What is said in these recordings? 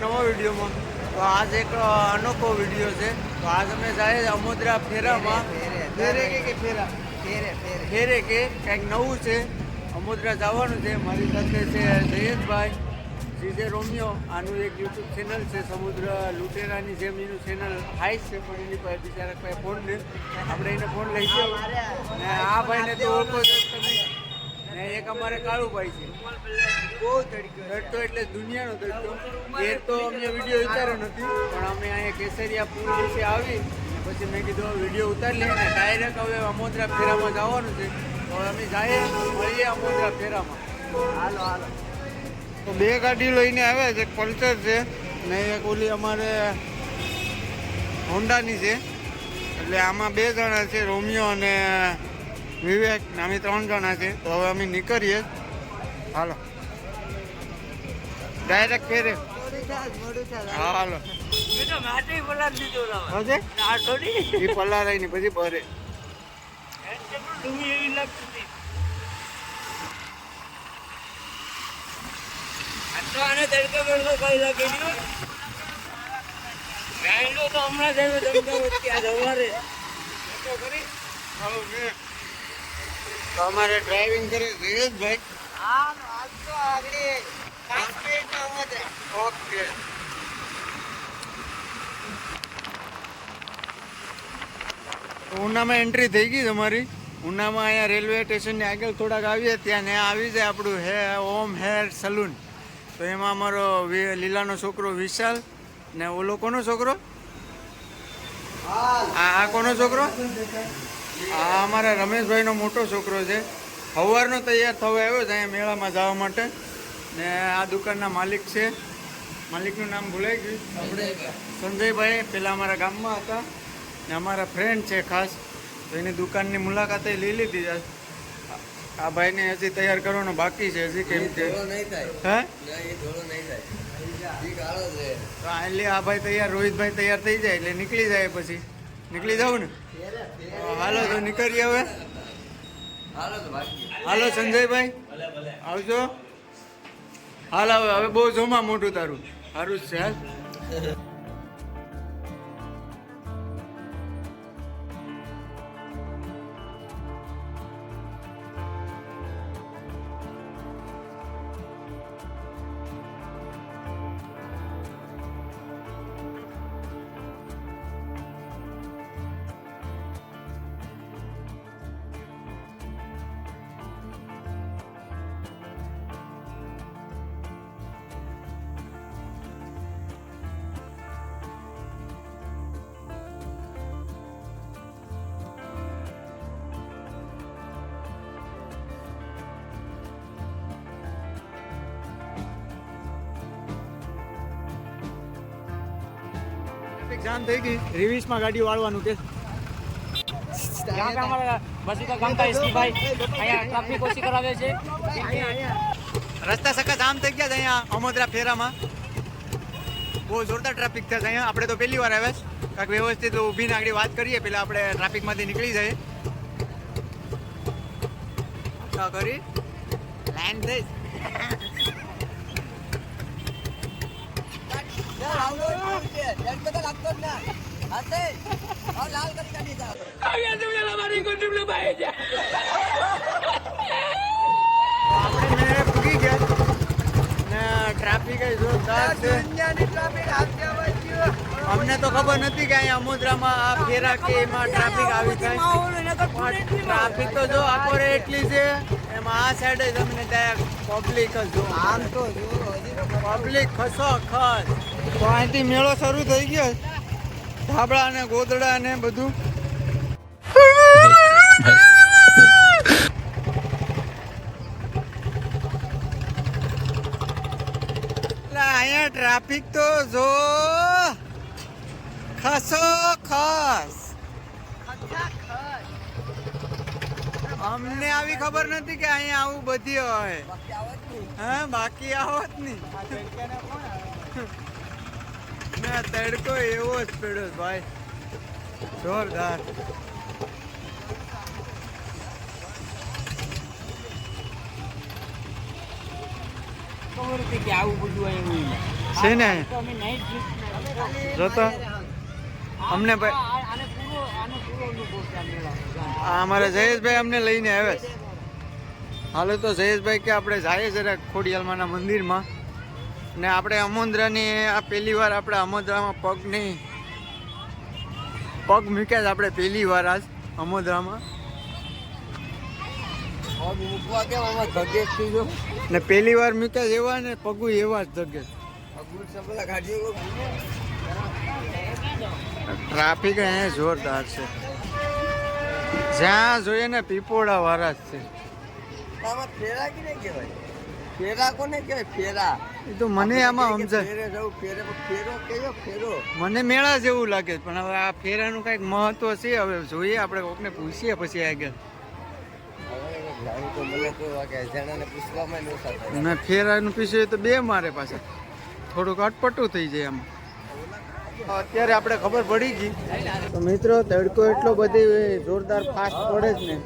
નવા વિડીયોમાં. તો આજ એક અનોખો વિડીયો છે. તો આજ અમે જાય અમોદરા ફેરામાં ફેરે કે કંઈક નવું છે. અમોદરા જવાનું છે. મારી સાથે છે જયેશભાઈ જીજે રોમિયો. આનું એક યુટ્યુબ ચેનલ છે સમુદ્ર લુટેરાની જેમ એનું ચેનલ હાઈસ છે, પણ એની પાસે બિચારા પાસે ફોન ને આપણે એને ફોન લઈ ગયો ને આ ભાઈને તો ઓળખો છો તમે ને એક અમારે કાળુભાઈ છે. બહુ તડકો એટલે દુનિયાનો તડકો. એ તો અમને વિડીયો ઉતાર્યો નથી, પણ અમે અહીંયા કેસરિયા પુલ વિશે આવી ને પછી મેં કીધું વિડીયો ઉતારી લઈએ ને ડાયરેક્ટ હવે અમોદરા ફેરામાં જવાનું છે. તો અમે જઈએ મળીએ અમોદરા ફેરામાં. હાલો હાલો. તો બે ગાડી લઈને આવ્યા છે. એક પલ્સર છે ને એક ઓલી અમારે હોન્ડાની છે. એટલે આમાં બે જણા છે, રોમિયો અને વિવેક ને અમે 3 જણા છે. તો હવે અમે નીકળીએ. હાલો ડાયરેક્ટ ફેરે. હાલો એ પલારાય ને પછી ભરે. અમારે ડ્રાઇવિંગ કરે જયેશભાઈ. ઓકે. ઉનામાં એન્ટ્રી થઈ ગઈ તમારી. ઉનામાં અહીંયા રેલવે સ્ટેશનની આગળ થોડાક આવીએ ત્યાં ને આવી જાય આપણું ઓમ હેર સલૂન. તો એમાં અમારો લીલાનો છોકરો વિશાલ ને ઓલો કોનો છોકરો? આ કોનો છોકરો? આ અમારા રમેશભાઈનો મોટો છોકરો છે. સવારનો તૈયાર થવા આવ્યો છે અહીંયા મેળામાં જવા માટે. ને આ દુકાનના માલિક છે. માલિકનું નામ ભૂલાઈ ગયું આપણે. સંજયભાઈ પહેલાં અમારા ગામમાં હતા ને અમારા ફ્રેન્ડ છે ખાસ. તો એની દુકાનની મુલાકાતે લઈ લીધી. આ ભાઈને હજી તૈયાર કરવાનો બાકી છે. હજી કેમ છે હે એટલે આ ભાઈ તૈયાર, રોહિતભાઈ તૈયાર થઈ જાય એટલે નીકળી જાય. પછી નીકળી જાવ ને. હાલો તો નીકળીએ હવે. હાલો સંજયભાઈ આવજો. હાલ હવે બહુ જોમાં મોટું તારું સારું જ છે. હાલ જામ થઈ ગઈ. રિવિસમાં ગાડી વાળવાનું કે यहाँ पे हमारा बस का काम था इसकी भाई અહીંયા ટ્રાફિક ઓછી કરાવે છે. રસ્તા સકા જામ થઈ ગયા છે અહીંયા અમોદરા ફેરામાં. બહુ જોરદાર ટ્રાફિક થશે અહીંયા. આપણે તો પહેલી વાર આવ્યા છે. કાંઈક વ્યવસ્થિત ઊભીને આગળ વાત કરીએ પહેલાં આપણે ટ્રાફિકમાંથી નીકળી જાય. કરી લાઈન થઈ પૂગી ગયા ને ટ્રાફિક જોરદાર છે. અમને તો ખબર નથી કે અહીંયા અમોદરામાં આ ફેરા કે એમાં ટ્રાફિક આવી થાય. ટ્રાફિક તો જો આખોરે એટલી છે. એમાં આ સાઈડ જ અમને ત્યાં પબ્લિક જ જો. આમ તો પબ્લિક ખસો ખસ. તો અહીંથી મેળો શરૂ થઈ ગયો. ધાબળા ને ગોદડા ને બધું. અહીંયા ટ્રાફિક તો જો ખસો ખસ. અમને આવી ખબર નથી કે અહીંયા આવું બધી હોય. હા બાકી આવત નહીં. ના તડકો એવો જ પડ્યો ભાઈ જોરદાર. ખબર હતી કે આવું બધું એવું છે ને તો અમે નાઈટ જોતો અમને ભાઈ આને પૂરો અનુભવ છે આ મેળાનો. આ અમારા જયેશભાઈ અમને લઈને આવે છે. હાલો તો જયેશભાઈ કે આપણે જઈએ જરા ખોડિયાલમાના મંદિરમાં ને આપણે અમોદરાની આ પહેલી વાર આપણે અમોદરામાં પગ મૂક્યા છે આપણે પહેલી વાર આજ અમોદરામાં ને પહેલી વાર મૂક્યા એવા ને પગું એવા જ જગે. ટ્રાફિક અહીંયા જોરદાર છે, જ્યાં જોઈએ ને પીપોડા વાળા જ છે. ફેરા કે નહીં કહેવાય? ફેરા કોને કહેવાય? ફેરા એ તો મને આમાં સમજાય, ફેરે જવું ફેરો કયો ફેરો? મને મેળા જેવું લાગે છે. પણ હવે આ ફેરાનું કંઈક મહત્વ છે, હવે જોઈએ આપણે કોકને પૂછીએ પછી આગળ. તો મને કોઈ વાગે અજાણાને પૂછવામાં ન થાય. મેં ફેરાનું પીછું તો બે મારે પાછા થોડુંક અટપટું થઈ જાય આમાં. અત્યારે આપણે ખબર પડી ગઈ તો મિત્રો તડકો એટલો બધી જોરદાર ફાસ્ટ પડે જ ને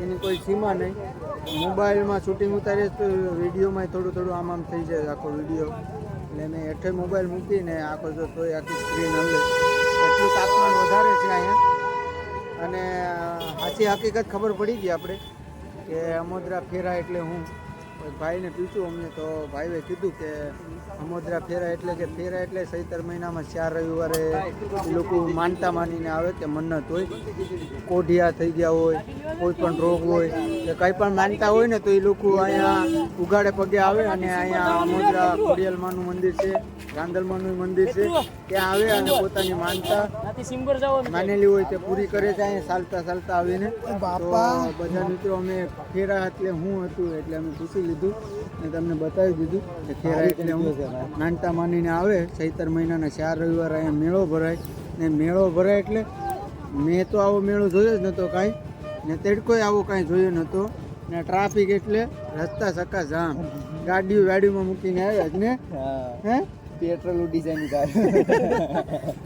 એની કોઈ સીમા નહીં. મોબાઈલમાં શૂટિંગ ઉતારીએ તો વિડીયોમાં થોડું આમ થઈ જાય આખો વિડીયો. એટલે મેં હેઠે મોબાઈલ મૂકીને આખો જો તોય આખી સ્ક્રીન હલે. એટલું તાપમાન વધારે છે અહીંયા. અને સાચી હકીકત ખબર પડી ગઈ આપણે કે અમોદરા ફેરા એટલે હું ભાઈને પૂછ્યું અમને તો ભાઈએ કીધું કે અમોદરા ફેરા એટલે કે ફેરા એટલે ચૈતર મહિનામાં 4 રવિવારે એ લોકો માનતા માનીને આવે કે મન્નત હોય, કોઢિયા થઈ ગયા હોય, કોઈ પણ રોગ હોય કે કંઈ પણ માનતા હોય ને તો એ લોકો અહીંયા ઉઘાડે પગે આવે અને અહીંયા અમોદરા ખોડિયાલમાનું મંદિર છે, રાંદલમાનું મંદિર છે, ત્યાં આવે અને પોતાની માનતા માનેલી હોય તે પૂરી કરે છે. અહીંયા ચાલતા આવીને બધા મિત્રો અમે ફેરા એટલે હું હતું એટલે અમે પૂછી લીધું ને તમને બતાવી દીધું કે ફેરા એટલે હું માનતા માનીને આવે. ચૈતર મહિનાના 4 રવિવાર અહીંયા મેળો ભરાય ને મેળો ભરાય એટલે મેં તો આવો મેળો જોયો જ નહોતો કાંઈ ને તડકોય આવો કાંઈ જોયો નહોતો ને ટ્રાફિક એટલે રસ્તા સકા જામ, ગાડીઓમાં મૂકીને આવ્યા જ ને હે પેટ્રોલ ઉડી જાય કાર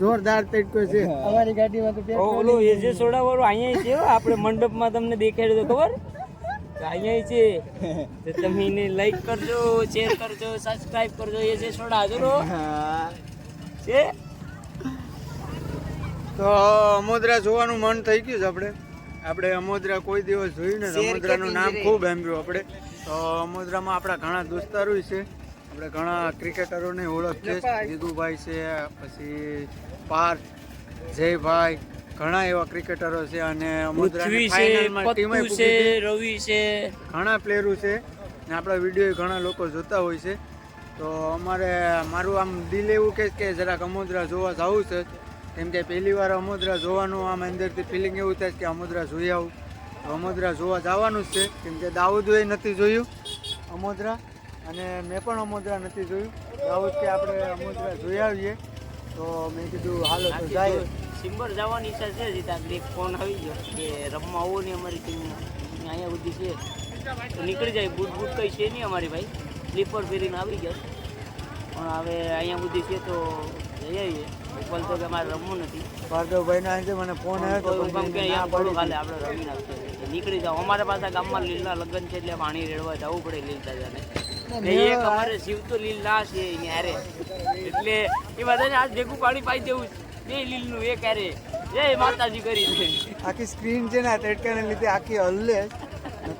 જોરદાર તડકો છે અમારી ગાડીમાં તો. ઓલો એ જે સોડા વાળું અહીંયા છે આપણે મંડપમાં તમને દેખાડ્યું તો ખબર અહીંયા છે. તો તમે એને લાઈક કરજો, શેર કરજો, સબસ્ક્રાઇબ કરજો. એ જે સોડા હાજરો છે. તો અમોદરા જોવાનું મન થઈ ગયું છે. આપણે અમોદરા કોઈ દિવસ જોયું ને અમોદરાનું નામ ખૂબ સાંભળ્યું આપણે. તો અમોદરામાં આપણા ઘણા દોસ્તારો છે, આપણે ઘણા ક્રિકેટરોને ઓળખીએ. જીતુભાઈ છે, પછી પાર્થ, જયભાઈ, ઘણા એવા ક્રિકેટરો છે અને અમોદરાની ફાઇનલમાં ટીમે રવિ છે, ઘણા પ્લેયરો છે ને આપણા વિડીયો ઘણા લોકો જોતા હોય છે. તો મારું આમ દિલ એવું કહે કે જરાક અમોદરા જોવા જવું છે, કેમ કે પહેલી વાર અમોદરા જોવાનું આમ અંદરથી ફિલિંગ એવું થાય કે અમોદરા જોઈ આવું. તો અમોદરા જોવા જવાનું જ છે, કેમ કે દાઉદે નથી જોયું અમોદરા અને મેં પણ અમોદરા નથી જોયું. દાઉદ કે આપણે અમોદરા જોઈ આવીએ. તો મેં કીધું હાલો તો જાય. સિમ્બર જવાની ઈચ્છા છે. સીધા એક ફોન આવી ગયો કે રમવા આવો ને અમારી ટીમ અહીંયા સુધી છે તો નીકળી જાય. બૂટ કંઈ છે નહીં અમારી ભાઈ, સ્લીપર ફેરીને આવી ગયા. પણ હવે અહીંયા સુધી છે તો જઈ આવીએ. ઉપર તો કે મારે રમવું નથી. ભાર્ગવભાઈના આજે મને ફોન આવ્યો તો કે અહીંયા પડો ખાલે આપણે રમી નાખીએ. નીકળી જાઓ. અમારે પાસે ગામમાં લીલના લગ્ન છે એટલે પાણી રેડવા જવું પડે લીલતા જાને. એક અમારે શિવ તો લીલ ના છે અહીંયા હારે, એટલે એ બધાને આજ ભેગું પાણી પાઈ દેવું બે લીલનું એક હારે. જય માતાજી કરી દે. આખી સ્ક્રીન છે ને તડકાને લીધે આખી હલ્લે.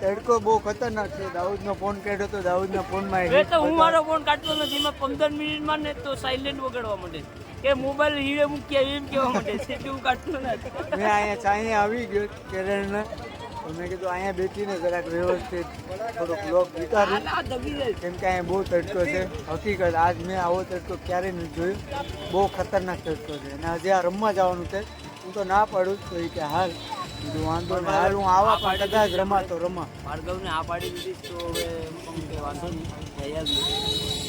તડકો બહુ ખતરનાક છે. દાઉદનો ફોન કાઢ્યો તો દાઉદના ફોનમાં તો હું મારો ફોન કાઢતો નથી. એમાં 15 મિનિટમાં ને તો સાયલેન્ટ વગાડવા માંડે કે મોબાઈલ હીરે મૂક્યા એમ કેવા માંડે છે કે હું કાઢતો નથી. મેં અહીંયા આવી ગયો કેરળને તો મેં કીધું અહીંયા બેસીને જરાક વ્યવસ્થિત થોડોક બ્લોગ વિચારું, કેમ કે અહીંયા બહુ તડકો છે. હકીકત આજ મેં આવો તડકો ક્યારેય નથી જોયો. બહુ ખતરનાક તડકો છે અને હજી આ રમવા જવાનું છે. હું તો ના પાડું તો એ કે હાલ કીધું વાંધો નહીં, હાલ હું આવા પણ કદાચ રમાતો રમા. ભાર્ગવને આ પાડી દીધી તો હવે કે વાંધો નહીં જઈ આવીએ.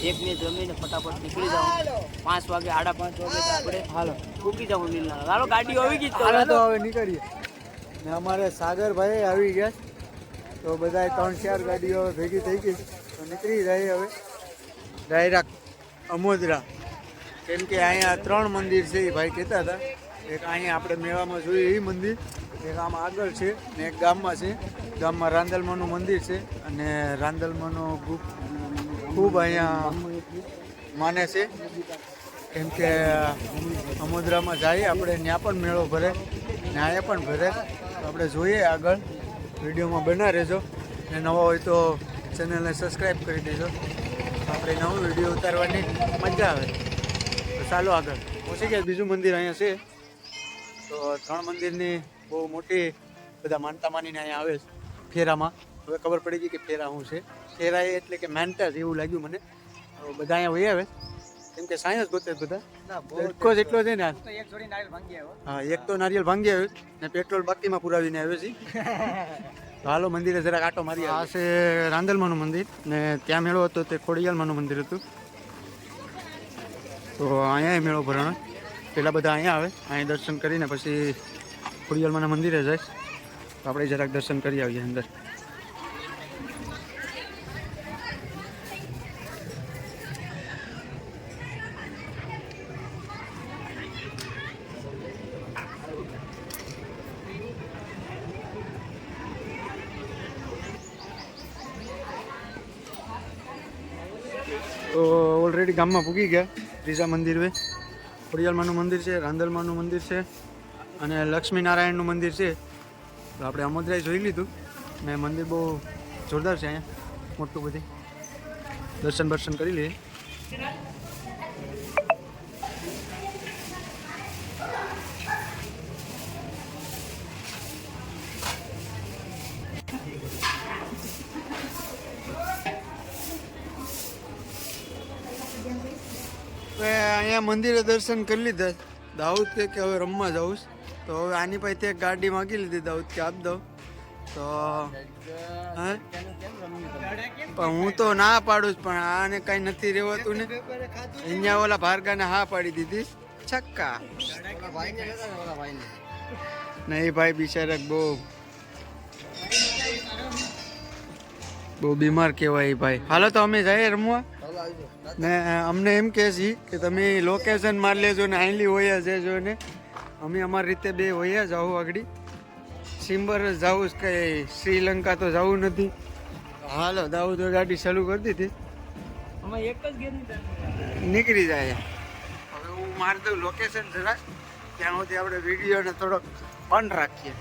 એક મેચ જમીને ફટાફટ નીકળી જાઉં. 5 વાગે 5:30 વાગે આપણે હાલો મૂકી જાઉં લીલના. હાલો ગાડીઓ આવી ગઈ હાલો તો હવે નીકળીએ. ને અમારે સાગરભાઈ આવી ગયા તો બધા 3-4 ગાડીઓ ભેગી થઈ ગઈ તો નીકળી જાય હવે ડાયરેક્ટ અમોદરા. કેમ કે અહીંયા 3 મંદિર છે એ ભાઈ કહેતા હતા. એક અહીંયા આપણે મેળામાં જોઈએ એ મંદિર, એક આમ આગળ છે ને એક ગામમાં છે. ગામમાં રાંદલમાનું મંદિર છે અને રાંદલમાનો ખૂબ અહીંયા માને છે, કેમ કે અમોદરામાં જઈએ આપણે ત્યાં પણ મેળો ભરે ને અહીંયા પણ ભરે. આપણે જોઈએ આગળ, વિડીયોમાં બના રહેજો ને નવા હોય તો ચેનલને સબસ્ક્રાઈબ કરી દેજો. આપણે નવો વિડીયો ઉતારવાની મજા આવે. તો ચાલો આગળ પહોંચી ગયા. બીજું મંદિર અહીંયા છે. તો 3 મંદિરની બહુ મોટી બધા માનતા માનીને અહીંયા આવે છે ફેરામાં. હવે ખબર પડી ગઈ કે ફેરા શું છે. ફેરા એટલે કે માનતા જ એવું લાગ્યું મને. તો બધા અહીંયા વહી આવે કેમ કે સાયન્સ ગોતે બધા એટલો જ એટલો છે ને. હા, એક તો નારિયેલ ભાંગી આવ્યો ને પેટ્રોલ બાકીમાં પુરાવીને આવ્યો છે. તો હાલો મંદિરે જરાક આટો મારી. આ છે રાંદલમાનું મંદિર ને ત્યાં મેળો હતો તે ખોડિયાલમાનું મંદિર હતું. તો અહીંયા મેળો ભરાણો. પહેલાં બધા અહીંયા આવે, અહીંયા દર્શન કરીને પછી ખોડિયાલમાના મંદિરે જાય. તો આપણે જરાક દર્શન કરી આવીએ અંદર. તો ઓલરેડી ગામમાં પૂગી ગયા. ત્રીજા મંદિર હોય, ખોડિયાલમાનું મંદિર છે, રાંદલમાનું મંદિર છે અને લક્ષ્મીનારાયણનું મંદિર છે. તો આપણે અમોદરાય જોઈ લીધું ને મંદિર બહુ જોરદાર છે. અહીંયા મોટું બધી દર્શન બર્શન કરી લઈએ. અહીંયા મંદિરે દર્શન કરી લીધા. દાઉદ કે હવે રમવા જાઉં તો હવે આની પાસે એક ગાડી માગી લીધી દાઉદ કે આપ દો. તો હે પણ હું તો ના પાડું જ, પણ આને કઈ નથી રહેવાતું ને. અહીંયા ઓલા ભારગાને હા પાડી દીધી. છક્કા નહીં ભાઈ, બિચારા બહુ બીમાર કહેવાય ભાઈ. હાલો તો અમે જઈએ રમવા ને અમને એમ કહે છે કે તમે લોકેશન મારી લેજો ને આઈલી હોયા જજો ને. અમે અમારી રીતે બે હોયા જાઉં આગળ. સિમ્બર જ જવું જ, કંઈ શ્રીલંકા તો જવું નથી. હાલો દાઉદ ગાડી ચાલુ કરી દીધી, નીકળી જાય. હવે હું મારી દઉં લોકેશન જરાક, ત્યાં સુધી આપણે વિડીયોને થોડોક ઓન રાખીએ.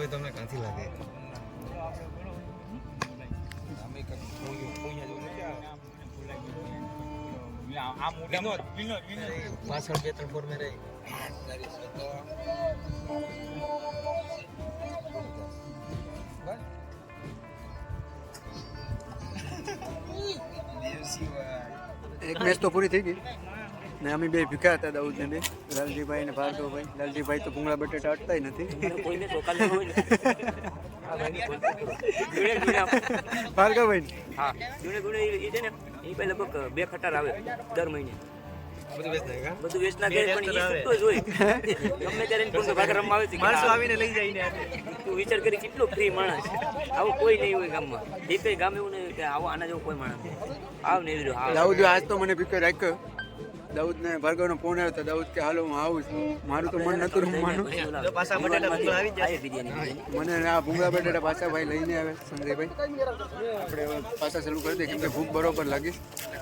તમને ક્યાંથી લાગે? પાછળ 2-3 ફોર મેં રહી. એક મેચ તો પૂરી થઈ ગઈ ને અમે બે ભીખા હતા, દાઉદ ને બે, લાલજીભાઈ ને ભાર્ગવભાઈ. લાલજીભાઈ તો ભૂંગળા બટેટા અટતા નથી. ભાર્ગવભાઈ હા, જૂને ગુણે એ છે ને, એ પહેલા લગભગ 2 ખટાર આવે દર મહિને. બધું વેચના ઘરે પણ એ છૂટો જ હોય. ગમે ત્યારે એને કોઈ ભાગ રમવા આવે છે, માણસો આવીને લઈ જાય ને. તું વિચાર કરી કેટલો ફ્રી માણસ. આવું કોઈ નહીં હોય ગામમાં. એ કઈ ગામ એવું નહીં કે આવો આના જેવો કોઈ માણસ આવ ને એવી. દાઉદ આજ તો મને ભીખો રાખ્યો. દાઉદ ને ભાર્ગવનો ફોન આવ્યો તો દાઉદ કે હાલો હું આવું છું. મારું તો મન નતું રમવાનું. મને આ ભૂંગળા બટેટા પાછા ભાઈ લઈને આવે સંજયભાઈ. આપણે પાછા ચાલુ કરી દઈએ કેમ કે ભૂખ બરોબર લાગી,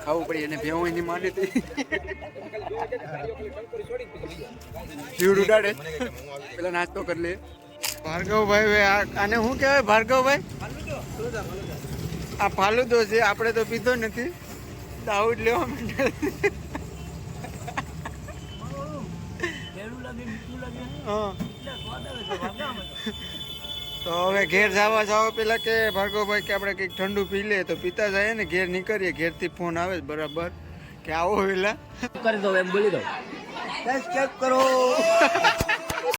ખાવું પડે. એને ભેવું એની માની હતી જીવડ ઉડાડે. પેલા નાસ્તો કરી લે. ભાર્ગવભાઈ આને શું કહેવાય? ભાર્ગવભાઈ આ ફાલુદો છે, આપણે તો પીધો નથી. દાઉદ લેવા માંડે. તો હવે ઘેર જવા જાઓ પેલા કે ભાર્ગવભાઈ કે આપણે કંઈક ઠંડુ પી લે. તો પીતા જાય ને ઘેર નીકળીએ. ઘેરથી ફોન આવે બરાબર કે આવો વેલા કરી દો એમ બોલી દો. સબસ્ક્રાઇબ કરો.